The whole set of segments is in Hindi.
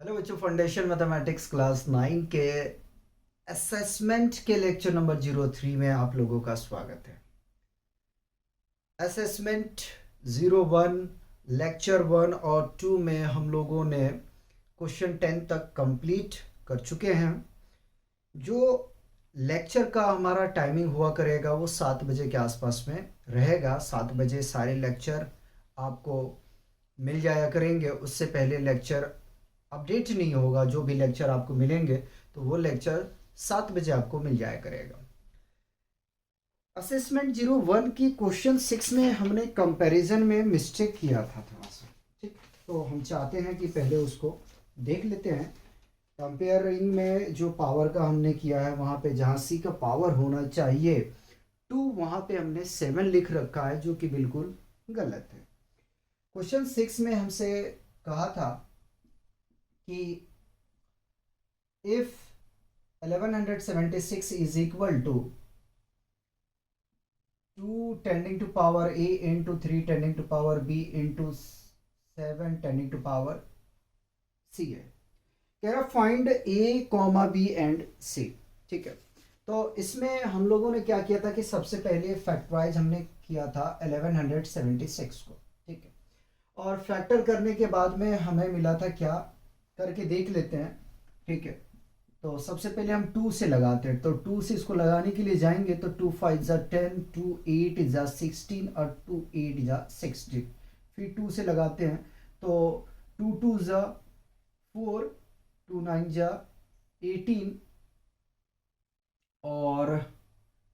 हेलो बच्चों, फाउंडेशन मैथमेटिक्स क्लास 9 के असेसमेंट के लेक्चर नंबर 03 में आप लोगों का स्वागत है। असेसमेंट 01 लेक्चर 1 और 2 में हम लोगों ने क्वेश्चन 10 तक कंप्लीट कर चुके हैं। जो लेक्चर का हमारा टाइमिंग हुआ करेगा वो 7 बजे के आसपास में रहेगा। 7 बजे सारे लेक्चर आपको मिल जाया करेंगे। उससे पहले लेक्चर अपडेट नहीं होगा। जो भी लेक्चर आपको मिलेंगे तो वो लेक्चर 7 बजे आपको मिल जाया करेगा। असेसमेंट 01 की क्वेश्चन 6 में हमने कंपैरिजन में मिस्टेक किया था थोड़ा सा। ठीक, तो हम चाहते हैं कि पहले उसको देख लेते हैं। कंपेयरिंग में जो पावर का हमने किया है, वहाँ पे जहाँ सी का पावर होना चाहिए 2, वहाँ पे हमने 7 लिख रखा है, जो कि बिल्कुल गलत है। क्वेश्चन 6 में हमसे कहा था कि if 1176 is equal to 2 tending to power a into 3 tending to power b into 7 tending to power c है। कह रहा find a comma b and c। ठीक है, तो इसमें हम लोगों ने क्या किया था कि सबसे पहले फैक्टराइज हमने किया था 1176 को। ठीक है, और फैक्टर करने के बाद में हमें मिला था क्या, करके देख लेते हैं। ठीक है, तो सबसे पहले हम 2 से लगाते हैं। तो 2 से इसको लगाने के लिए जाएंगे तो 2 5 जा 10, 2 8 जा 16 और 2 8 जा 16। फिर 2 से लगाते हैं तो 2 2 जा 4, 2 9 जा 18 और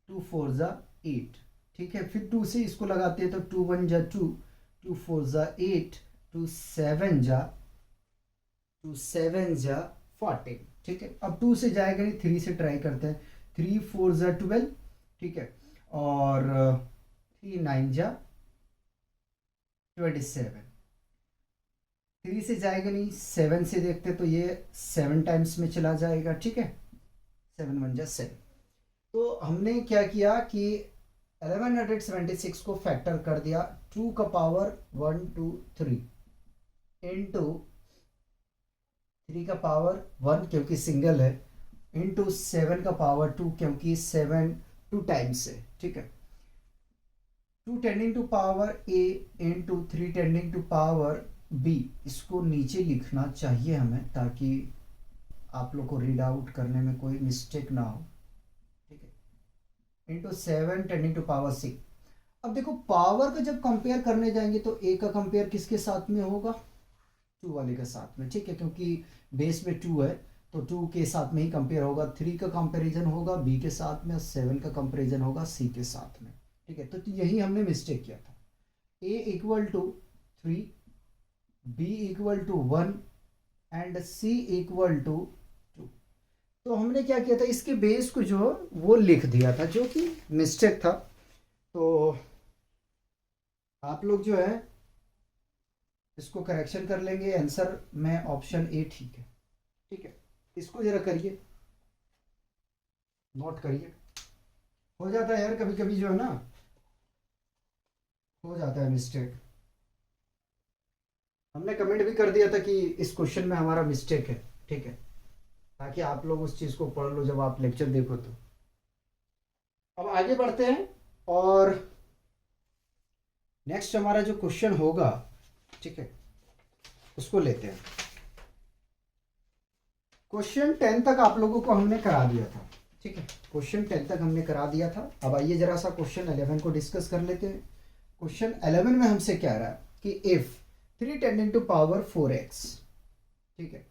2 4 जा 8। ठीक है, फिर 2 से इसको लगाते हैं तो 2 1 जा 2, 2 4 जा 8, 2 7 जा 14। ठीक है, अब 2 से जाएगा नहीं, 3 से ट्राई करते हैं। 3 4 जा 12। ठीक है, और 3 9 जा 27। 3 से जाएगा नहीं, 7 से देखते तो ये 7 टाइम्स में चला जाएगा। ठीक है, 7 1 जा 7। तो हमने क्या किया कि 1176 को फैक्टर कर दिया। 2 का पावर 1 2 3 इंटू 3 का पावर 1 क्योंकि सिंगल है, इंटू 7 का पावर 2 क्योंकि 7 2 टाइम्स है। ठीक है, 2 tending to power a into 3 tending to power b. इसको नीचे लिखना चाहिए हमें, ताकि आप लोग को रीड आउट करने में कोई मिस्टेक ना हो। ठीक है, इंटू 7 टेंडिंग टू पावर सी। अब देखो, पावर का जब कंपेयर करने जाएंगे तो ए का कंपेयर किसके साथ में होगा, 2 वाले के साथ में। ठीक है, क्योंकि बेस में 2 है तो 2 के साथ में ही कंपेयर होगा। 3 का कंपेरिजन होगा बी के साथ में, 7 का कंपेरिजन होगा सी के साथ में। ठीक है, तो यही हमने मिस्टेक किया था। A equal to 3, B equal to 1 and C equal to 2। तो हमने क्या किया था, इसके बेस को जो वो लिख दिया था, जो कि मिस्टेक था। तो आप लोग जो है इसको करेक्शन कर लेंगे। आंसर में ऑप्शन ए ठीक है। ठीक है, इसको जरा करिए, नोट करिए। हो जाता है यार, कभी कभी जो है ना, हो जाता है मिस्टेक। हमने कमेंट भी कर दिया था कि इस क्वेश्चन में हमारा मिस्टेक है। ठीक है, ताकि आप लोग उस चीज़ को पढ़ लो जब आप लेक्चर देखो तो। अब आगे बढ़ते हैं और नेक्स्ट हमारा जो क्वेश्चन होगा, ठीक है, उसको लेते हैं। क्वेश्चन 10 तक आप लोगों को हमने करा दिया था। ठीक है, क्वेश्चन 10 तक हमने करा दिया था। अब आइए जरा सा क्वेश्चन 11 को डिस्कस कर लेते हैं। क्वेश्चन 11 में हमसे क्या रहा है कि if 3 tending to power 4x, ठीक है,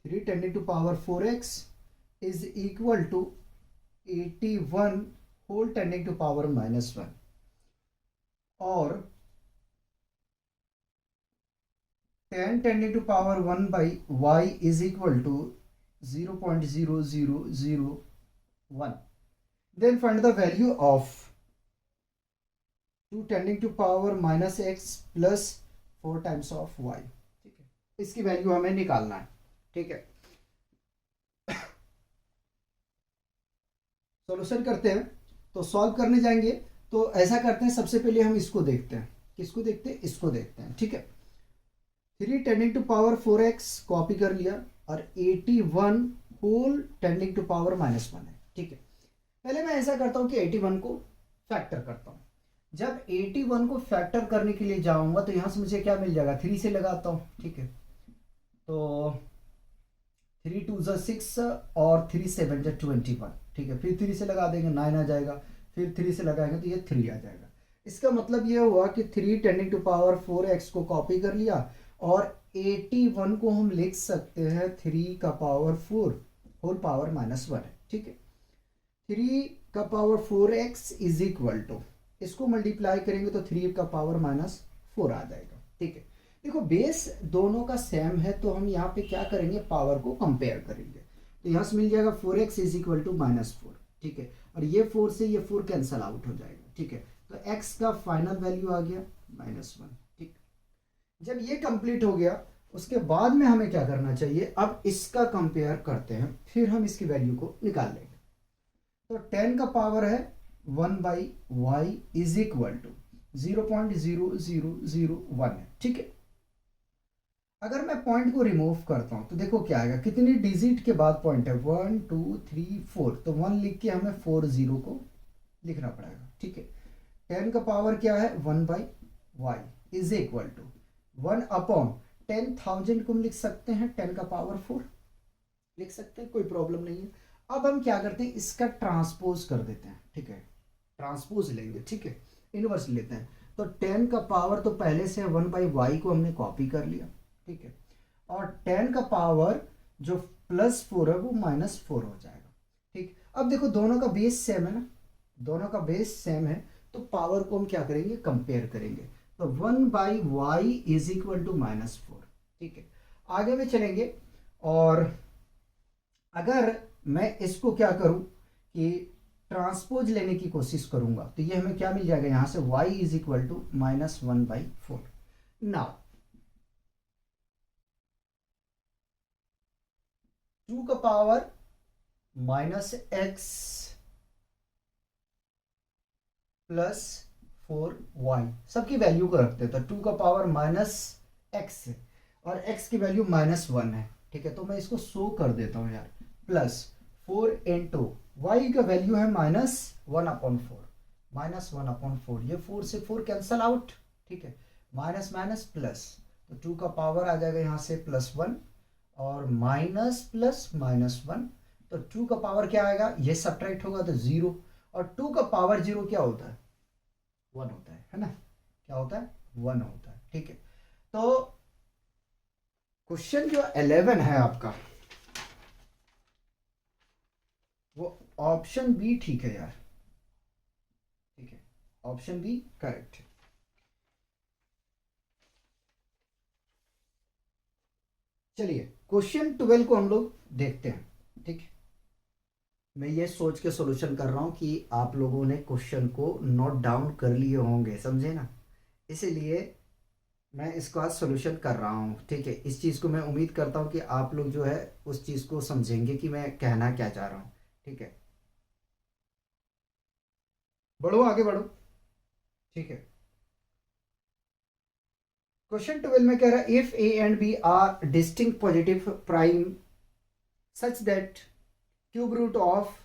3 tending to power 4x is equal to 81 whole tending to power -1, और 10 tending to power 1 by y is equal to 0.0001, then find the value of 2 tending to power -x plus 4 times of y। ठीक है, इसकी वैल्यू हमें निकालना है। ठीक है, सॉल्यूशन करते हैं। तो सॉल्व करने जाएंगे तो ऐसा करते हैं, सबसे पहले हम इसको देखते हैं। किसको देखते हैं, इसको देखते हैं। ठीक है, 3 tending to power 4x copy कर लिया, और 81 होल टेंडिंग टू पावर -1 है, ठीक है। पहले मैं ऐसा करता हूं कि 81 को फैक्टर करता हूं। जब 81 को फैक्टर करने के लिए जाऊंगा तो यहां से मुझे क्या मिल जाएगा, 3 से लगाता हूं, ठीक है। तो 3 2 6 और 3 7 21, ठीक है। फिर 3 से लगा देंगे 9 आ जाएगा, फिर 3 से लगाएंगे तो ये 3 आ जाएगा। इसका मतलब ये हुआ कि 3 टेंडिंग टू पावर 4x को कॉपी कर लिया, और 81 को हम लिख सकते हैं 3 का पावर 4 होल पावर -1 है, ठीक है। 3 का power 4x is equal to, इसको मल्टीप्लाई करेंगे तो 3 का पावर -4 आ जाएगा, ठीक है। देखो बेस दोनों का सेम है, तो हम यहाँ पे क्या करेंगे, पावर को कंपेयर करेंगे। तो यहाँ से मिल जाएगा 4x इज इक्वल टू -4, ठीक है। और ये 4 से ये 4 कैंसल आउट हो जाएगा, ठीक है। तो x का फाइनल वैल्यू आ गया -1, ठीक। जब ये कंप्लीट हो गया, उसके बाद में हमें क्या करना चाहिए, अब इसका कंपेयर करते हैं, फिर हम इसकी वैल्यू को निकाल लेंगे। तो 10 का पावर है 1/y इज इक्वल टू 0.0001 है, ठीक है। अगर मैं पॉइंट को रिमूव करता हूं तो देखो क्या आएगा, कितनी डिजिट के बाद पॉइंट है, 1 2 3 4, तो 1 लिख के हमें 4 0 को लिखना पड़ेगा, ठीक है। 10 का पावर क्या है 1/y is equal to 1 upon 10,000 को हम लिख सकते हैं 10 का पावर 4 लिख सकते हैं, कोई प्रॉब्लम नहीं है। अब हम क्या करते हैं, इसका ट्रांसपोज कर देते हैं, ठीक है। ट्रांसपोज लेंगे, ठीक है, इनवर्स लेते हैं। तो 10 का पावर तो पहले से 1/y को हमने कॉपी कर लिया, ठीक है। और 10 का पावर जो +4 है वो -4 हो जाएगा, ठीक। अब देखो दोनों का बेस सेम है ना, दोनों का बेस सेम है, तो पावर को हम क्या करेंगे, कंपेयर करेंगे। तो 1/y इज इक्वल टू -4, ठीक है। आगे में चलेंगे, और अगर मैं इसको क्या करूं कि ट्रांसपोज लेने की कोशिश करूंगा, तो ये हमें क्या मिल जाएगा, यहां से y is equal to -1/4। Now 2 का पावर -x प्लस 4y, सबकी वैल्यू को रखते हैं। तो 2 का पावर -x है, और x की वैल्यू -1 है, ठीक है। तो मैं इसको शो कर देता हूं यार, प्लस 4 इंटू y का वैल्यू है -1/4, -1/4, ये 4 से 4 कैंसल आउट, ठीक है। माइनस माइनस प्लस, तो 2 का पावर आ जाएगा यहाँ से +1, और माइनस प्लस -1, तो 2 का पावर क्या आएगा, ये सब्ट्रैक्ट होगा तो 0, और 2 का पावर 0 क्या होता है, 1 होता है ना, क्या होता है, 1 होता है, ठीक है। तो क्वेश्चन जो 11 है आपका, वो ऑप्शन बी ठीक है यार, ठीक है, ऑप्शन बी करेक्ट है। चलिए क्वेश्चन 12 को हम लोग देखते हैं, ठीक है। मैं ये सोच के सॉल्यूशन कर रहा हूं कि आप लोगों ने क्वेश्चन को नोट डाउन कर लिए होंगे, समझे ना, इसीलिए मैं इसका सॉल्यूशन कर रहा हूँ, ठीक है। इस चीज़ को मैं उम्मीद करता हूँ कि आप लोग जो है उस चीज़ को समझेंगे कि मैं कहना क्या चाह रहा हूँ, ठीक है। बढ़ो आगे बढ़ो, ठीक है। क्वेश्चन 12 में कह रहा है, if A and B are distinct positive prime such that cube root of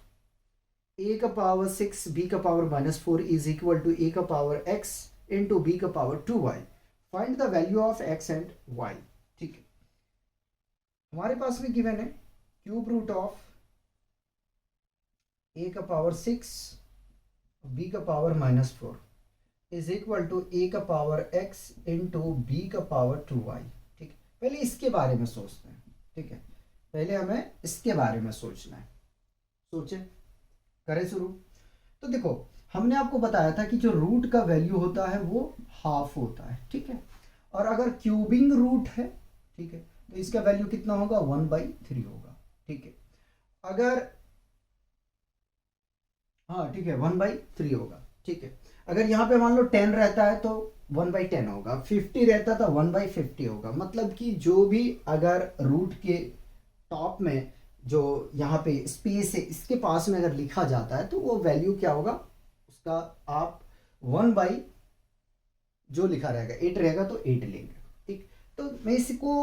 A का पावर 6 बी का power -4 is equal to A का पावर x इंटू बी का power 2y, find the value of x and y, ठीक है। हमारे पास में गिवन है क्यूब रूट ऑफ ए का पावर 6 बी का power -4 is equal to A का पावर x इंटू बी का पावर 2y, ठीक है। पहले इसके बारे में सोचते हैं, ठीक है, पहले हमें इसके बारे में सोचना है, सोचे, करें शुरू। तो देखो हमने आपको बताया था कि जो रूट का वैल्यू होता है वो हाफ होता है, ठीक है। और अगर क्यूबिंग रूट है, ठीक है, तो इसका वैल्यू कितना होगा, 1/3 होगा, ठीक है। अगर हाँ ठीक है 1/3 होगा, ठीक है। अगर यहाँ पे मान लो 10 रहता है तो 1/10 होगा, 50 रहता था 1/50 होगा। मतलब कि जो भी अगर रूट के टॉप में जो यहाँ पे स्पेस है इसके पास में अगर लिखा जाता है तो वो वैल्यू क्या होगा उसका, आप 1 बाई जो लिखा रहेगा 8 रहेगा तो 8 लेंगे, ठीक। तो मैं इसको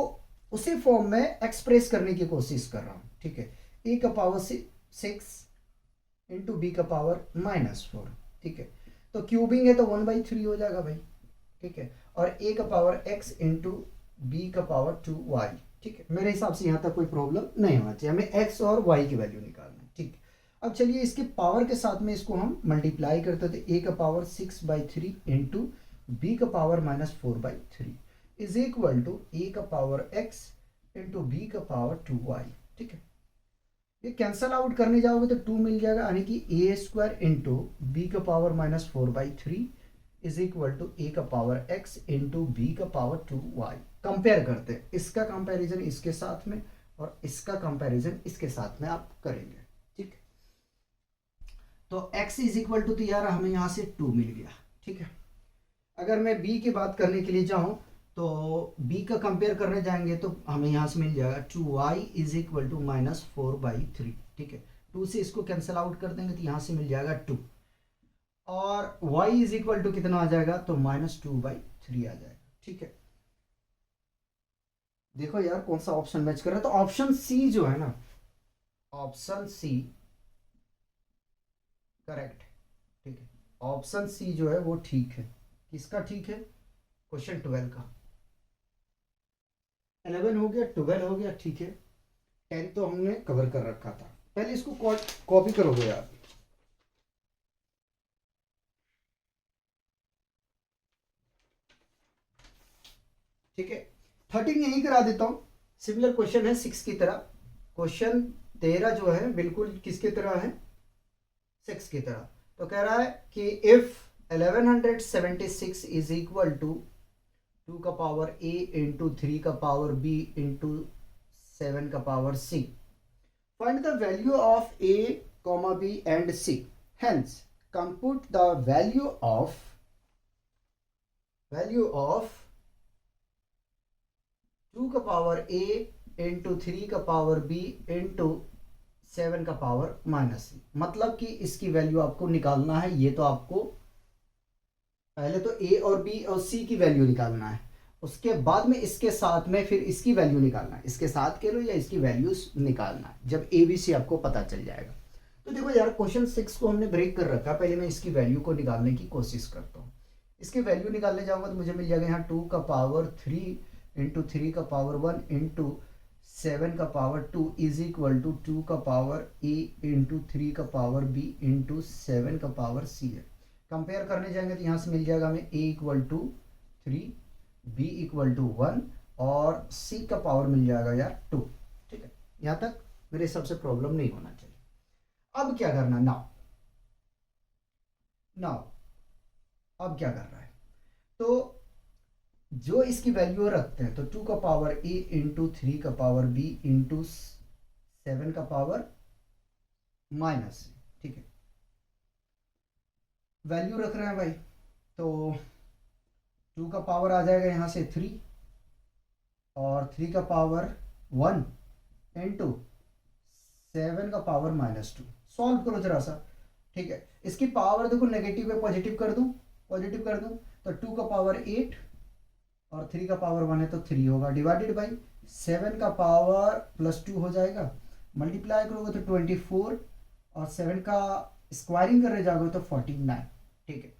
उसी फॉर्म में एक्सप्रेस करने की कोशिश कर रहा हूँ, ठीक है। ए का पावर 6 इंटू बी का पावर -4, ठीक है। तो क्यूबिंग है तो 1/3 हो जाएगा भाई, ठीक है। और ए का पावर x इंटू बी का पावर 2y, ठीक है। मेरे हिसाब से यहाँ तक कोई प्रॉब्लम नहीं होना चाहिए, हमें x और y की वैल्यू निकालना है, ठीक है। अब चलिए इसके पावर के साथ में इसको हम मल्टीप्लाई करते थे, a का पावर 6/3 इंटू बी का power -4/3 is equal to A का पावर x इंटू बी का पावर 2y, ठीक है। ये कैंसल आउट करने जाओगे तो 2 मिल जाएगा, यानी कि a² इंटू बी का power -4/3 is equal to A का पावर x इंटू बी का पावर 2y। कंपेयर करते हैं, इसका कंपैरिजन इसके साथ में और इसका कंपैरिजन इसके साथ में आप करेंगे, ठीक। तो x इज इक्वल टू, तो यार हमें यहाँ से 2 मिल गया, ठीक है। अगर मैं b की बात करने के लिए जाऊँ तो b का कंपेयर करने जाएंगे तो हमें यहाँ से मिल जाएगा 2y इज इक्वल टू -4/3, ठीक है। 2 से इसको कैंसिल आउट कर देंगे तो यहाँ से मिल जाएगा 2, और y इज इक्वल टू कितना आ जाएगा, तो -2/3 आ जाएगा, ठीक है। देखो यार कौन सा ऑप्शन मैच कर रहा है, तो ऑप्शन सी जो है ना, ऑप्शन सी करेक्ट, ठीक है। ऑप्शन सी जो है वो ठीक है। किसका ठीक है, क्वेश्चन 12 का। 11 हो गया, 12 हो गया, ठीक है। 10 तो हमने कवर कर रखा था। पहले इसको कॉपी करोगे यार, ठीक है। 13 यहीं करा देता हूं, सिमिलर क्वेश्चन है 6 की तरह। क्वेश्चन 13 जो है बिल्कुल किसकी तरह है, 6 की तरह। तो कह रहा है कि इफ 1176 इज इक्वल टू 2 का पावर a इंटू 3 का पावर b इंटू 7 का power c, find the value of a comma b and c, hence compute the value of 2 का पावर a इंटू 3 का पावर b इंटू 7 का पावर -c। मतलब कि इसकी वैल्यू आपको निकालना है। ये तो आपको पहले तो a और b और c की वैल्यू निकालना है, उसके बाद में इसके साथ में फिर इसकी वैल्यू निकालना है। इसके साथ कह लो या इसकी वैल्यू निकालना है, जब a b c आपको पता चल जाएगा। तो देखो यार क्वेश्चन 6 को हमने ब्रेक कर रखा, पहले मैं इसकी वैल्यू को निकालने की कोशिश करता हूँ। इसकी वैल्यू निकालने जाऊंगा तो मुझे मिल जाएगा यहाँ 2 का पावर 3 इंटू 3 का पावर 1 इंटू 7 का पावर 2 इज इक्वल टू 2 का पावर a इंटू 3 का पावर b इंटू 7 का पावर c है। कंपेयर करने जाएंगे तो यहाँ से मिल जाएगा हमें a equal to 3, b equal to 1 और c का पावर मिल जाएगा यार 2, ठीक है। यहाँ तक मेरे हिसाब से प्रॉब्लम नहीं होना चाहिए। अब क्या करना, नाउ नाउ अब क्या कर रहा है, तो जो इसकी वैल्यू रखते हैं तो 2 का पावर a इंटू 3 का पावर b इंटू 7 का पावर -c, ठीक है। वैल्यू रख रहे हैं भाई, तो 2 का पावर आ जाएगा यहाँ से 3 और 3 का पावर 1 इंटू 7 का पावर -2। सॉल्व करो जरा सा, ठीक है। इसकी पावर देखो नेगेटिव है, पॉजिटिव कर दूं, पॉजिटिव कर दूं तो 2 का पावर 8 और 3 का पावर 1 है तो 3 होगा, डिवाइडेड बाई 7 का पावर +2 हो जाएगा। मल्टीप्लाई करोगे तो 24 और 7 का स्क्वायरिंग करने जाओगे तो 49, ठीक है।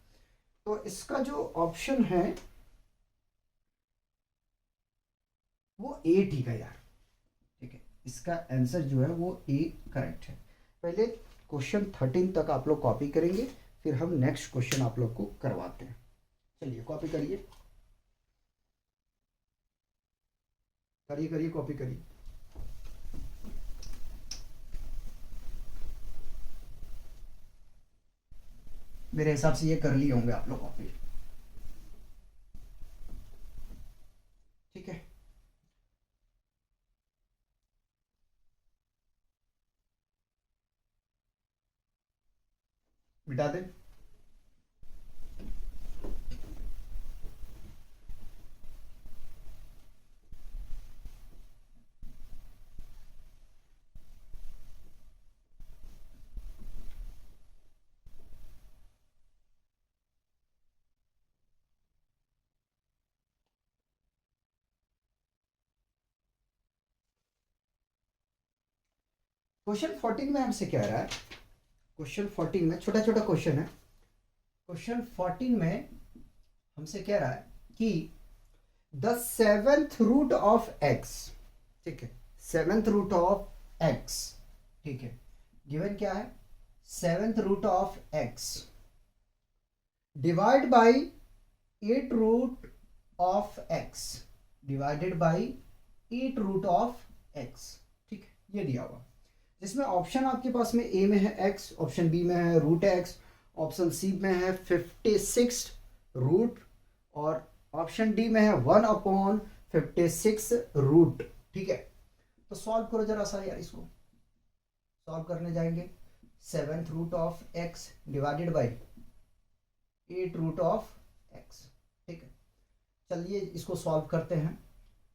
तो इसका जो ऑप्शन है वो ए ठीक है यार, ठीक है। इसका आंसर जो है वो ए करेक्ट है। पहले क्वेश्चन 13 तक आप लोग कॉपी करेंगे, फिर हम नेक्स्ट क्वेश्चन आप लोग को करवाते हैं। चलिए कॉपी करिए, करिए करिए कॉपी करिए। मेरे हिसाब से ये कर लिए होंगे आप लोग कॉपी, ठीक है। मिटा दें। क्वेश्चन 14 में हमसे कह रहा है, क्वेश्चन 14 में छोटा छोटा क्वेश्चन है, क्वेश्चन 14 में हमसे कह रहा है कि the seventh root of x, ठीक है, सेवेंथ रूट ऑफ एक्स, ठीक है, गिवन क्या है, seventh root of x divide by eight root of x, divided by eight root of x, ठीक है, ये दिया हुआ, जिसमें ऑप्शन आपके पास में ए में है एक्स, ऑप्शन बी में है रूट एक्स, ऑप्शन सी में है 56 रूट, और ऑप्शन डी में है 1/56 रूट, ठीक है। तो सॉल्व करो जरा सा यार, इसको सॉल्व करने जाएंगे, seventh root of x divided by eight root of x, ठीक है। चलिए इसको सॉल्व करते हैं।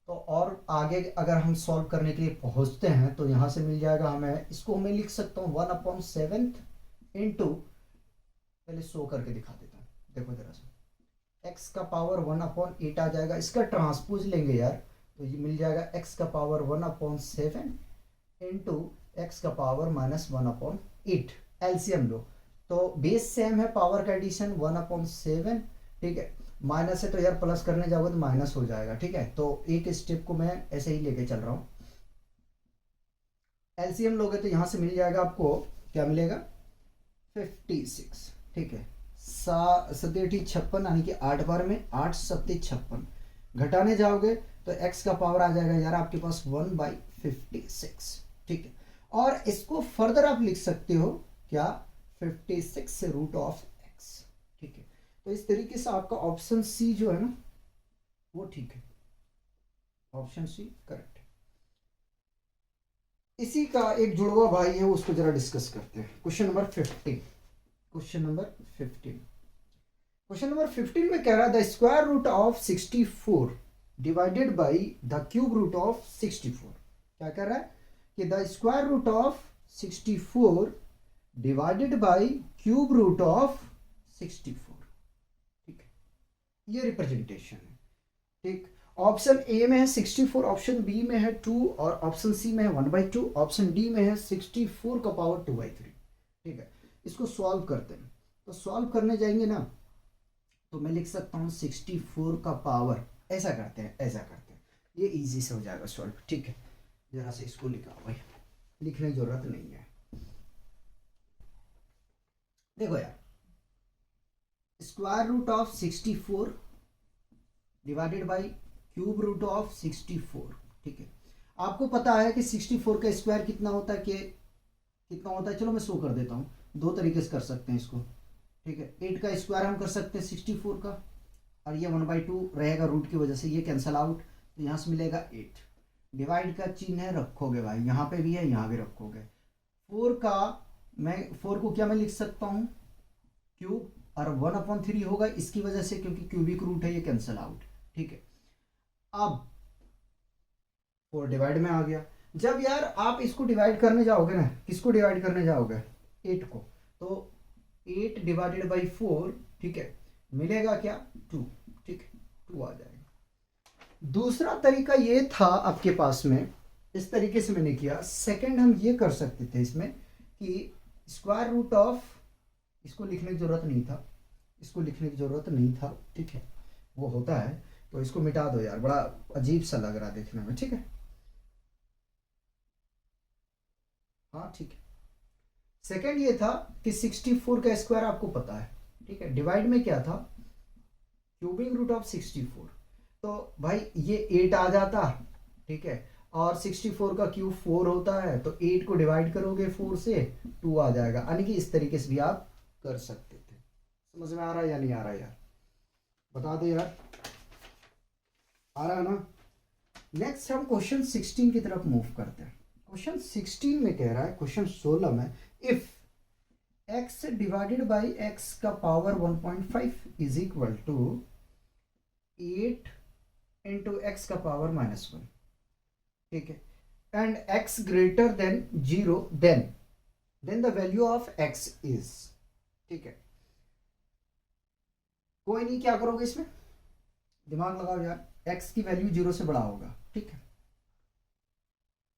तो और आगे अगर हम सॉल्व करने के लिए पहुंचते हैं तो यहाँ से मिल जाएगा हमें, इसको मैं लिख सकता हूँ 1/7 इंटू, पहले शो करके दिखा देता हूँ, देखो जरा सा, x का पावर 1/8 आ जाएगा, इसका ट्रांसपोज लेंगे यार, तो ये मिल जाएगा x का पावर 1/7 इंटू एक्स का पावर -1/8, एलसीएम लो, तो बेस सेम है, पावर का एडिशन 1/7, ठीक है, माइनस है तो यार प्लस करने जाओगे तो माइनस हो जाएगा, ठीक है। तो एक स्टेप को मैं ऐसे ही लेके चल रहा हूँ, एलसीएम लोगे तो यहाँ से मिल जाएगा आपको, क्या मिलेगा, 56, ठीक है, 7 56 यानी कि 8 बार में 8 7 56, घटाने जाओगे तो x का पावर आ जाएगा यार आपके पास 1/56, ठीक है। और इसको फर्दर आप लिख सकते हो क्या, 56 रूट ऑफ x, ठीक है। तो इस तरीके से आपका ऑप्शन सी जो है ना वो ठीक है, ऑप्शन सी करेक्ट है। इसी का एक जुड़वा भाई है, उसको जरा डिस्कस करते हैं, question number 15, question number 15, question number 15 में कह रहा है the square root of 64 divided by the cube root of 64, क्या कह रहा है कि the square root of 64 divided by cube root of 64, ठीक है, ये रिप्रेजेंटेशन है, ठीक। ऑप्शन ए में है 64, ऑप्शन बी में है 2, और ऑप्शन सी में है 1/2, ऑप्शन डी में है 64 का पावर 2/3, ठीक है। इसको सॉल्व करते हैं, तो सॉल्व करने जाएंगे ना तो मैं लिख सकता हूँ 64 का पावर, ऐसा करते हैं, ऐसा करते हैं, ये इजी से हो जाएगा सॉल्व, ठीक है। जरा से इसको लिखा भाई, लिखने की जरूरत नहीं है, देखो यार, square root of 64 divided by cube root of 64, ठीक है। आपको पता है कि 64 का स्क्वायर कितना होता है, कि कितना होता है, चलो मैं शो कर देता हूँ, दो तरीके से कर सकते हैं इसको, ठीक है। 8 का स्क्वायर हम कर सकते हैं 64 का, और ये 1/2 रहेगा रूट की वजह से, ये कैंसल आउट, तो यहाँ से मिलेगा 8, डिवाइड का चिन्ह है रखोगे भाई, यहाँ पे भी है यहाँ भी रखोगे, 4 का, मैं 4 को क्या मैं लिख सकता हूँ क्यूब, और 1/3 होगा इसकी वजह से क्योंकि क्यूबिक रूट है, ये कैंसल आउट, ठीक है। अब 4 डिवाइड में आ गया, जब यार आप इसको डिवाइड करने जाओगे ना, किसको डिवाइड करने जाओगे, 8 को, तो 8 डिवाइडेड बाई 4, ठीक है, मिलेगा क्या 2, ठीक है, 2 आ जाएगा। दूसरा तरीका ये था आपके पास में, इस तरीके से मैंने किया। सेकंड हम ये कर सकते थे इसमें कि स्क्वायर रूट ऑफ, इसको लिखने की जरूरत नहीं था, इसको लिखने की जरूरत नहीं था, ठीक है, वो होता है, तो इसको मिटा दो यार, बड़ा अजीब सा लग रहा है देखने में, ठीक है, हाँ ठीक है। सेकंड ये था कि 64 का स्क्वायर आपको पता है, ठीक है, डिवाइड में क्या था, क्यूबिंग रूट ऑफ 64, तो भाई ये 8 आ जाता, ठीक है, और 64 का क्यूब 4 होता है, तो 8 को डिवाइड करोगे 4 से, 2 आ जाएगा, यानी कि इस तरीके से भी आप कर सकते थे। समझ में आ रहा है या नहीं आ रहा यार, बता दो यार, आ रहा है ना। नेक्स्ट हम क्वेश्चन 16 की तरफ मूव करते हैं। क्वेश्चन 16 में कह रहा है, क्वेश्चन 16 में, if x divided by x का power 1.5 is equal to 8 into x का पावर -1, ठीक है, and x greater than 0, then the value of x is, ठीक है। कोई नहीं, क्या करोगे इसमें, दिमाग लगाओ यार, x की वैल्यू 0 से बड़ा होगा, ठीक है,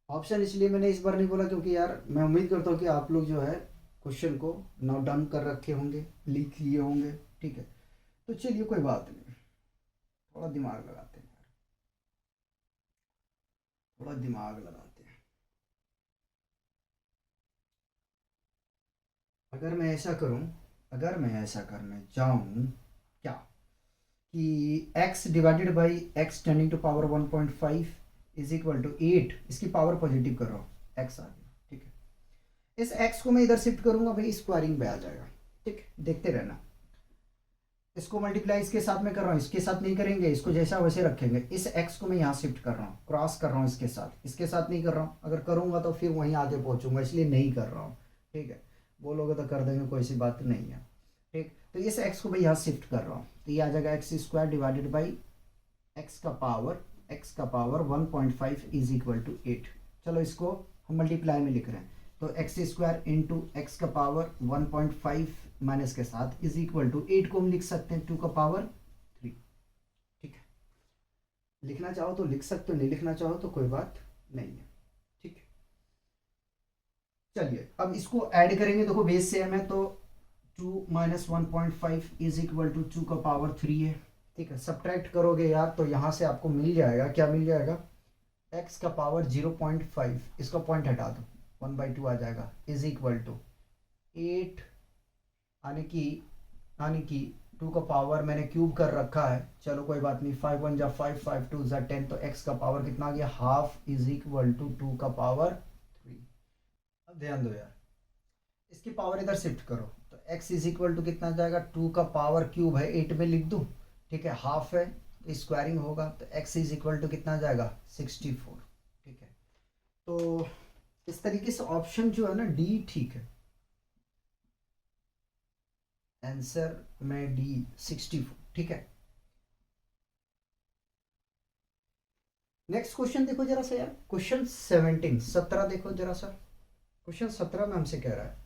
ऑप्शन इसलिए मैंने इस बार नहीं बोला क्योंकि यार मैं उम्मीद करता हूँ कि आप लोग जो है क्वेश्चन को नोट डाउन कर रखे होंगे, लिख लिए होंगे। ठीक है, तो चलिए कोई बात नहीं, थोड़ा दिमाग लगाते हैं यार, थोड़ा दिमाग लगाते हैं। अगर मैं ऐसा करूं, अगर मैं ऐसा करने जाऊं क्या, कि x divided by x tending to power 1.5 is equal to 8, इसकी पावर पॉजिटिव कर रहा हूँ, x आ गया। ठीक है, इस x को मैं इधर शिफ्ट करूंगा भाई, स्क्वायरिंग पे आ जाएगा। ठीक, देखते रहना। इसको मल्टीप्लाई इसके साथ में कर रहा हूँ, इसके साथ नहीं करेंगे, इसको जैसा वैसे रखेंगे। इस x को मैं यहाँ शिफ्ट कर रहा हूँ, क्रॉस कर रहा हूँ इसके साथ नहीं कर रहा हूँ। अगर करूँगा तो फिर वहीं आगे पहुँचूंगा, इसलिए नहीं कर रहा हूँ। ठीक है, बोलोगे तो कर देंगे, कोई सी बात नहीं है। ठीक, तो इस x को मैं यहाँ शिफ्ट कर रहा हूँ, तो ये आ जाएगा x square divided by x का पावर 1.5 इज इक्वल टू 8। चलो इसको हम मल्टीप्लाई में लिख रहे हैं, तो एक्स स्क्वायर इंटू एक्स का पावर 1.5 माइनस के साथ इज इक्वल टू 8 को हम लिख सकते हैं 2 का पावर 3। ठीक है, लिखना चाहो तो लिख सकते हो, नहीं लिखना चाहो तो कोई बात नहीं है। ठीक है, चलिए अब इसको ऐड करेंगे। देखो बेस सेम है, तो 2 माइनस 1.5 इज इक्वल टू 2 का पावर 3 है। ठीक है, सब्ट्रैक्ट करोगे यार तो यहाँ से आपको मिल जाएगा, क्या मिल जाएगा, x का पावर 0.5, इसका पॉइंट हटा दो, 1/2 आ जाएगा, इज इक्वल टू 8, यानी कि 2 का पावर मैंने क्यूब कर रखा है, चलो कोई बात नहीं, 5 1 जा 5, 5 2 जा 10, तो x का पावर कितना आ गया, हाफ इज इक्वल टू 2 का पावर 3। अब ध्यान दो यार, इसकी पावर इधर शिफ्ट करो, तो x इज इक्वल टू कितना जाएगा, 2 का पावर क्यूब है, 8 में लिख दूँ। ठीक है, हाफ है तो स्क्वायरिंग होगा, तो x इज इक्वल टू कितना जाएगा, 64। ठीक है, तो इस तरीके से ऑप्शन जो है ना डी ठीक है, आंसर में डी 64। ठीक है, नेक्स्ट क्वेश्चन देखो जरा सा यार, क्वेश्चन 17 देखो जरा सा। क्वेश्चन 17 में हमसे कह रहा है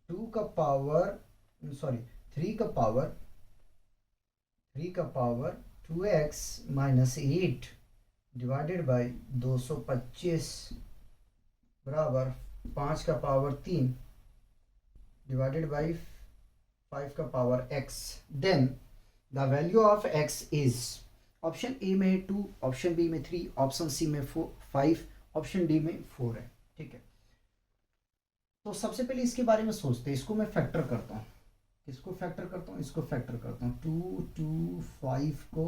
2 का पावर, सॉरी 3 का power 2x minus 8 divided by 225 बराबर 5 का पावर 3 डिवाइडेड बाई 5 का power x। Then the value of x is, option a में 2, ऑप्शन बी में 3, ऑप्शन सी में 5, ऑप्शन डी में 4 है। ठीक है, तो सबसे पहले इसके बारे में सोचते हैं, इसको मैं फैक्टर करता हूँ, इसको फैक्टर करता हूँ, इसको फैक्टर करता हूँ। 2 2 5 को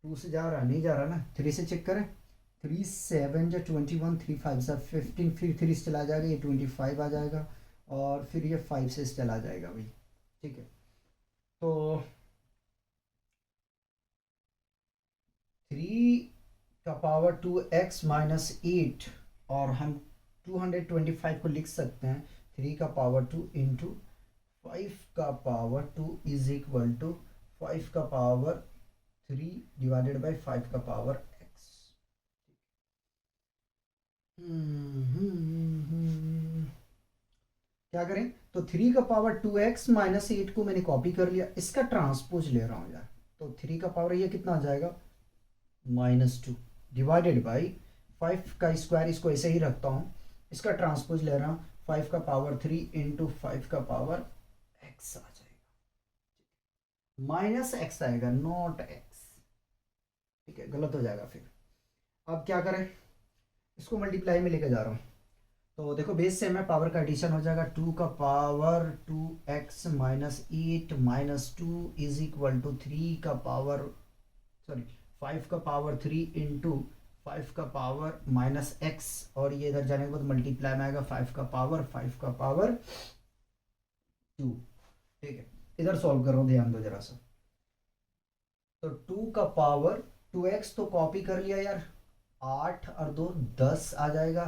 2 से जा रहा नहीं जा रहा ना, 3 से चेक करें, 3 7 या 21, 3 5 सा 15, फिर 3 से चला जाएगा, ये 25 आ जाएगा, और फिर ये 5 से चला जाएगा भाई। ठीक है, तो 3 का पावर 2x माइनस 8, और हम 225 को लिख सकते हैं 3 का पावर 2 इंटू 5 का पावर 2 इज इक्वल टू 5 का पावर 3 डिवाइडेड बाई 5 का पावर x। क्या करें, तो 3 का पावर 2x माइनस 8 को मैंने कॉपी कर लिया, इसका ट्रांसपोज ले रहा हूँ यार, तो 3 का पावर ये कितना आ जाएगा, -2 डिवाइडेड बाई 5 का स्क्वायर, इसको ऐसे ही रखता हूँ, इसका ट्रांसपोज ले रहा हूँ, 5 का पावर 3 इंटू 5 का पावर x आ जाएगा, -x आएगा, नॉट x। ठीक है, गलत हो जाएगा फिर। अब क्या करें, इसको मल्टीप्लाई में लेके जा रहा हूँ, तो देखो बेस से मैं पावर का एडिशन हो जाएगा, 2 का power 2x minus 8 minus 2 is equal to 3 का पावर, सॉरी 5 का पावर 3 इंटू 5 का पावर माइनस x, और ये इधर जाने के बाद मल्टीप्लाई में आएगा 5 का पावर 2। ठीक है, इधर सॉल्व कर रहा हूँ, ध्यान दो जरा सा, तो 2 का पावर 2x तो कॉपी कर लिया यार, 8 और 2 10 आ जाएगा,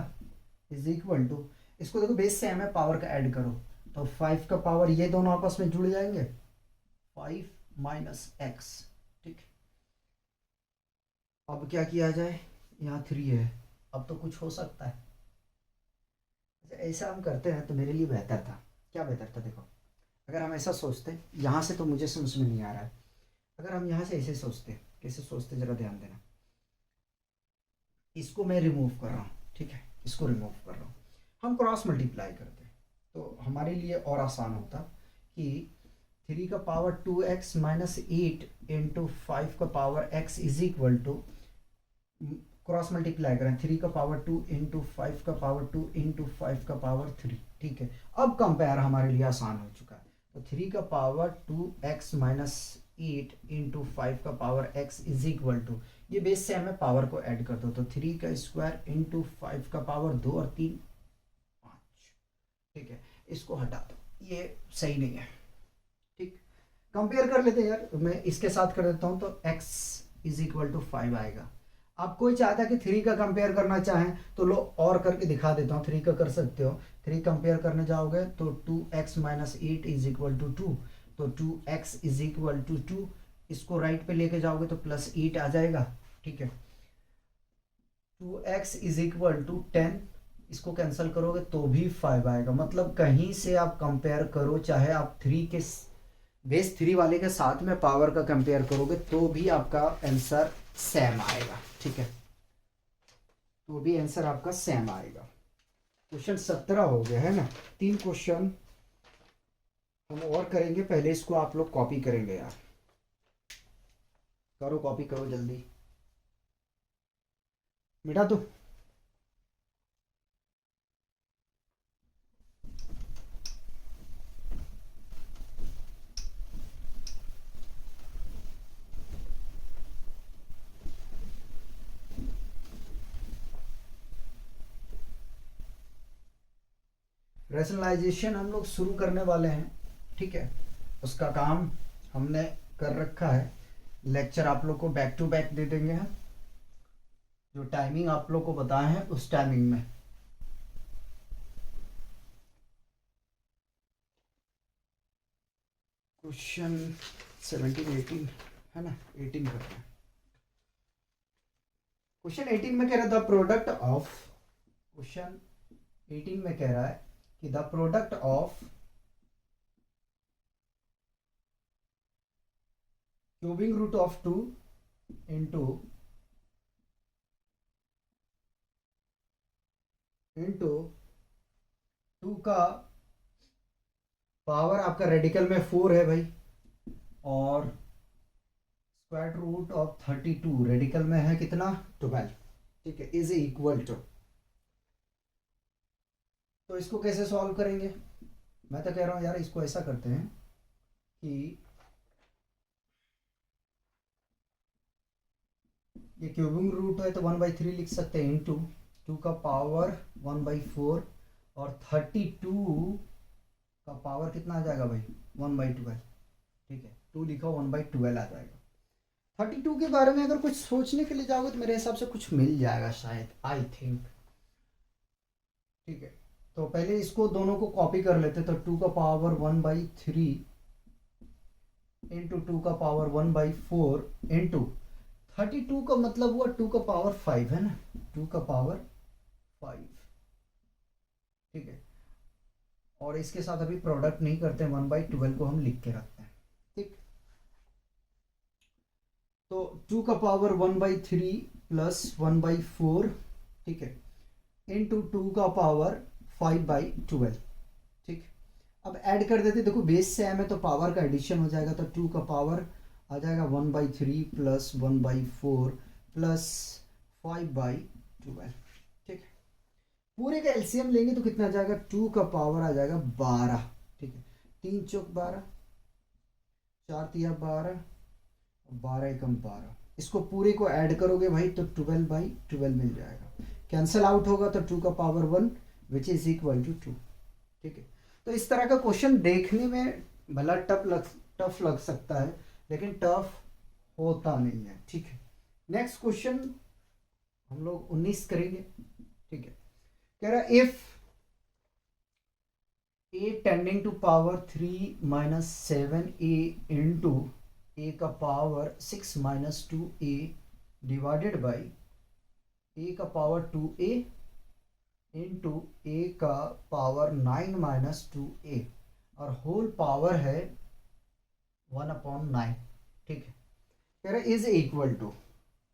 इज इक्वल टू, इसको देखो बेस से हमें पावर का ऐड करो, तो 5 का पावर, ये दोनों आपस में जुड़ जाएंगे, 5 माइनस एक्स। ठीक, अब क्या किया जाए, यहाँ 3 है, अब तो कुछ हो सकता है। अच्छा ऐसा हम करते हैं तो मेरे लिए बेहतर था, क्या बेहतर था, देखो अगर हम ऐसा सोचते, यहाँ से तो मुझे समझ में नहीं आ रहा है, अगर हम यहाँ से ऐसे सोचते, कैसे सोचते जरा ध्यान देना, इसको मैं रिमूव कर रहा हूँ, ठीक है, इसको रिमूव कर रहा हूँ, हम क्रॉस मल्टीप्लाई करते हैं तो हमारे लिए और आसान होता कि 3 का पावर 2x माइनस 8 इंटू 5 का power x is equal to, cross multiply करें, 3 का पावर 2 इंटू 5 का पावर 2 इंटू 5 का पावर 3, ठीक है। अब कंपेयर हमारे लिए आसान हो चुका है, तो 3 का पावर 2x माइनस 8 इंटू 5 का power x is equal to, ये बेस से हमें पावर को ऐड कर दो, तो 3 का स्क्वायर इंटू 5 का पावर 2 और 3 5, ठीक है, इसको हटा दो, ये सही नहीं है, ठीक। कंपेयर कर लेते हैं यार, मैं इसके साथ कर देता हूँ, तो x इज इक्वल टू 5 आएगा। आप कोई चाहता है कि 3 का कंपेयर करना चाहें तो लो और करके दिखा देता हूँ, 3 का कर सकते हो, 3 कंपेयर करने जाओगे तो 2x minus 8 is equal to 2, तो 2x इज इक्वल टू 2, इसको राइट पे लेके जाओगे तो प्लस 8 आ जाएगा, ठीक है। 2x इज इक्वल टू 10, इसको कैंसिल करोगे तो भी 5 आएगा, मतलब कहीं से आप कंपेयर करो, चाहे आप 3 के बेस 3 वाले के साथ में पावर का कंपेयर करोगे तो भी आपका आंसर सेम आएगा, ठीक है, तो भी आंसर आपका सेम आएगा। क्वेश्चन 17 हो गया है ना, 3 क्वेश्चन हम और करेंगे, पहले इसको आप लोग कॉपी करेंगे यार, करो कॉपी करो जल्दी, मिटा दो। रैशनलाइजेशन हम लोग शुरू करने वाले हैं, ठीक है, उसका काम हमने कर रखा है, लेक्चर आप लोग को बैक टू बैक दे देंगे हम, जो टाइमिंग आप लोग को बताए हैं उस टाइमिंग में। क्वेश्चन 17 18 है ना, 18 करते हैं। क्वेश्चन 18 में कह रहा था प्रोडक्ट ऑफ, क्वेश्चन 18 में कह रहा है कि the product of cubing root of 2 into into 2 का पावर आपका रेडिकल में 4 है भाई, और स्क्वायर रूट ऑफ 32 रेडिकल में है कितना 12, ठीक है, इज इक्वल टू, तो इसको कैसे सॉल्व करेंगे, मैं तो कह रहा हूँ यार इसको ऐसा करते हैं कि ये क्यूबिंग रूट है तो 1/3 लिख सकते हैं, इंटू 2 का पावर 1/4 और 32 का पावर कितना आ जाएगा भाई 1/12, ठीक है, 2 लिखा 1/12 आ जाएगा। 32 के बारे में अगर कुछ सोचने के लिए जाओगे तो मेरे हिसाब से कुछ मिल जाएगा शायद, आई थिंक, ठीक है। तो पहले इसको दोनों को कॉपी कर लेते, तो 2 का पावर 1/3 इंटू 2 का पावर 1/4 इंटू 32 का मतलब हुआ 2 का पावर 5 है ना, 2 का पावर 5, ठीक है, और इसके साथ अभी प्रोडक्ट नहीं करते, 1/12 को हम लिख के रखते हैं, ठीक। तो 2 का पावर 1/3 प्लस 1/4, ठीक है, इंटू 2 का पावर 5/12, ठीक। अब ऐड कर देते, देखो बेस से है तो पावर का एडिशन हो जाएगा, तो 2 का पावर आ जाएगा 1/3 प्लस 1/4 प्लस 5/12, ठीक है। पूरे का एलसीएम लेंगे तो कितना आ जाएगा, 2 का पावर आ जाएगा 12, ठीक है, 3 चौक 12, 4 तिया 12, 12 एकम 12, इसको पूरे को ऐड करोगे भाई तो 12/12 मिल जाएगा, कैंसल आउट होगा तो 2 का power 1 which is equal to 2, ठीक है। तो इस तरह का क्वेश्चन देखने में भला टफ लग सकता है, लेकिन टफ होता नहीं है, ठीक है। नेक्स्ट क्वेश्चन हम लोग 19 करेंगे, ठीक है, कह रहा if a tending to power 3 minus 7a into a का power 6 minus 2a divided by a का पावर 2a इंटू a का पावर 9 माइनस 2a और होल पावर है 1/9, ठीक है, कह रहा इज इक्वल टू,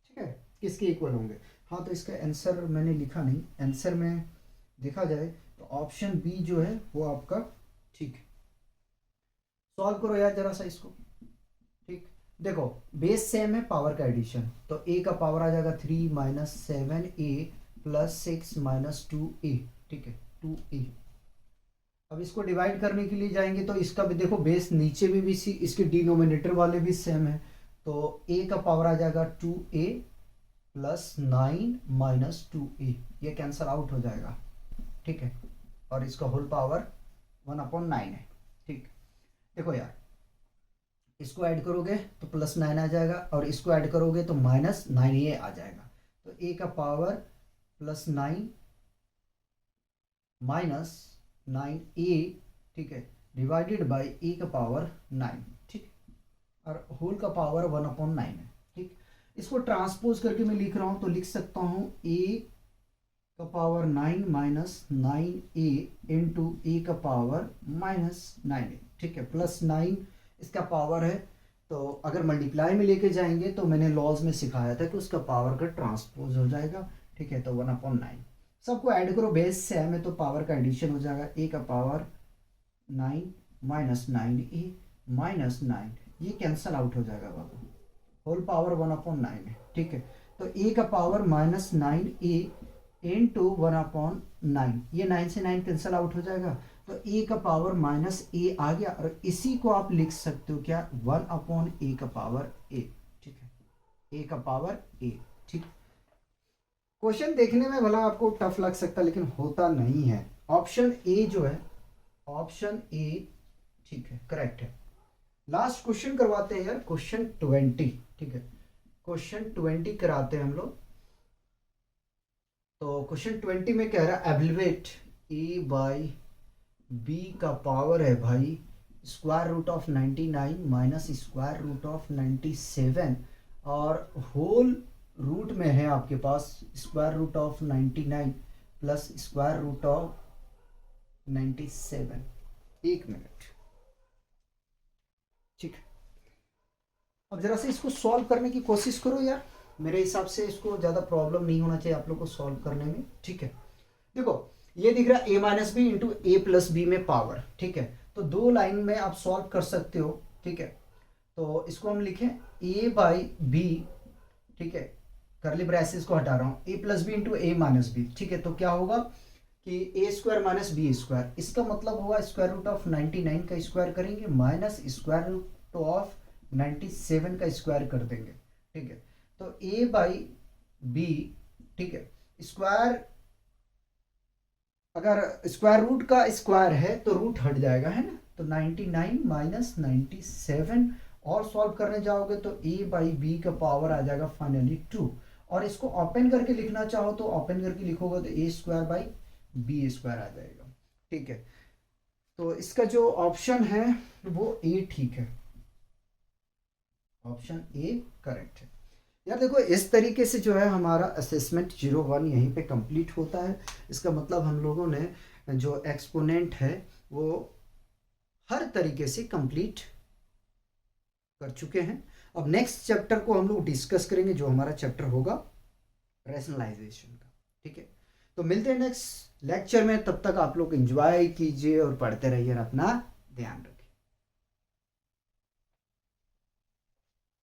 ठीक है, किसके इक्वल होंगे, हाँ, तो इसका आंसर मैंने लिखा नहीं, आंसर में देखा जाए तो ऑप्शन बी जो है वो आपका ठीक है। सॉल्व करो यार जरा सा इसको। ठीक, देखो बेस सेम है, पावर का एडिशन, तो ए का पावर आ जाएगा 3 - 7a + 6 - 2a। ठीक है, 2a। अब इसको डिवाइड करने के लिए जाएंगे तो इसका भी देखो बेस नीचे में भी सी, इसके डिनोमिनेटर वाले भी सेम है, तो a का पावर आ जाएगा 2a + 9 - 2a, ये कैंसल आउट हो जाएगा। ठीक है, और इसका होल पावर 1/9 है। ठीक, देखो यार इसको ऐड करोगे तो +9 आ जाएगा, और इसको ऐड करोगे तो -9a आ जाएगा। तो a का पावर +9 -9a, ठीक है, डिवाइडेड बाय a का पावर 9। ठीक, और होल का पावर 1/9 है। ठीक, इसको ट्रांसपोज करके मैं लिख रहा हूं तो लिख सकता हूं a का पावर 9 - 9a इंटू a का पावर -9a। ठीक है, +9 इसका पावर है, तो अगर मल्टीप्लाई में लेके जाएंगे तो मैंने लॉज में सिखाया था कि उसका पावर का ट्रांसपोज हो जाएगा। ठीक है, तो 1/9 सबको ऐड करो, बेस से है तो पावर का एडिशन हो जाएगा। a का पावर 9 - 9a -9, ये कैंसल आउट हो जाएगा बाबू, होल पावर 1/9 है। ठीक है, तो a का पावर -9a इंटू 1/9, ये 9 से 9 कैंसल आउट हो जाएगा, तो a का पावर -a आ गया, और इसी को आप लिख सकते हो क्या, 1/a का पावर a। ठीक है, a का पावर a। ठीक, क्वेश्चन देखने में भला आपको टफ लग सकता है लेकिन होता नहीं है। ऑप्शन ए जो है, ऑप्शन ए ठीक है, करेक्ट है। लास्ट क्वेश्चन करवाते हैं यार, क्वेश्चन 20। ठीक है, क्वेश्चन 20 कराते हैं हम लोग। तो क्वेश्चन 20 में कह रहा है एवलुएट a/b का पावर है भाई √99 माइनस √97, और होल रूट में है आपके पास √99 प्लस √97। एक मिनट। ठीक, अब जरा से इसको सॉल्व करने की कोशिश करो यार, मेरे हिसाब से इसको ज़्यादा प्रॉब्लम नहीं होना चाहिए आप लोग को सॉल्व करने में। ठीक है, देखो ये दिख रहा है a-b इंटू a+b में पावर। ठीक है, तो दो लाइन में आप सॉल्व कर सकते हो। ठीक है, तो इसको हम लिखें a/b। ठीक है, करली ब्रैसेस को हटा रहा हूँ, a+b इंटू a-b। ठीक है, तो क्या होगा कि a² - b², इसका मतलब होगा √99 का स्क्वायर करेंगे माइनस √97 का स्क्वायर कर देंगे। ठीक है, तो a/b, ठीक है, स्क्वायर, अगर स्क्वायर रूट का स्क्वायर है तो रूट हट जाएगा, है ना, तो 99 - 97, और सॉल्व करने जाओगे तो a/b का पावर आ जाएगा फाइनली 2, और इसको ओपन करके लिखना चाहो तो ओपन करके लिखोगे तो a²/b² आ जाएगा। ठीक है, तो इसका जो ऑप्शन है वो ए ठीक है, ऑप्शन ए करेक्ट है। यार देखो इस तरीके से जो है हमारा असेसमेंट 01 यहीं पे कंप्लीट होता है। इसका मतलब हम लोगों ने जो एक्सपोनेंट है वो हर तरीके से कंप्लीट कर चुके हैं। अब नेक्स्ट चैप्टर को हम लोग डिस्कस करेंगे, जो हमारा चैप्टर होगा रैशनलाइजेशन का। ठीक है, तो मिलते हैं नेक्स्ट लेक्चर में, तब तक आप लोग एंजॉय कीजिए और पढ़ते रहिए और अपना ध्यान रखिए।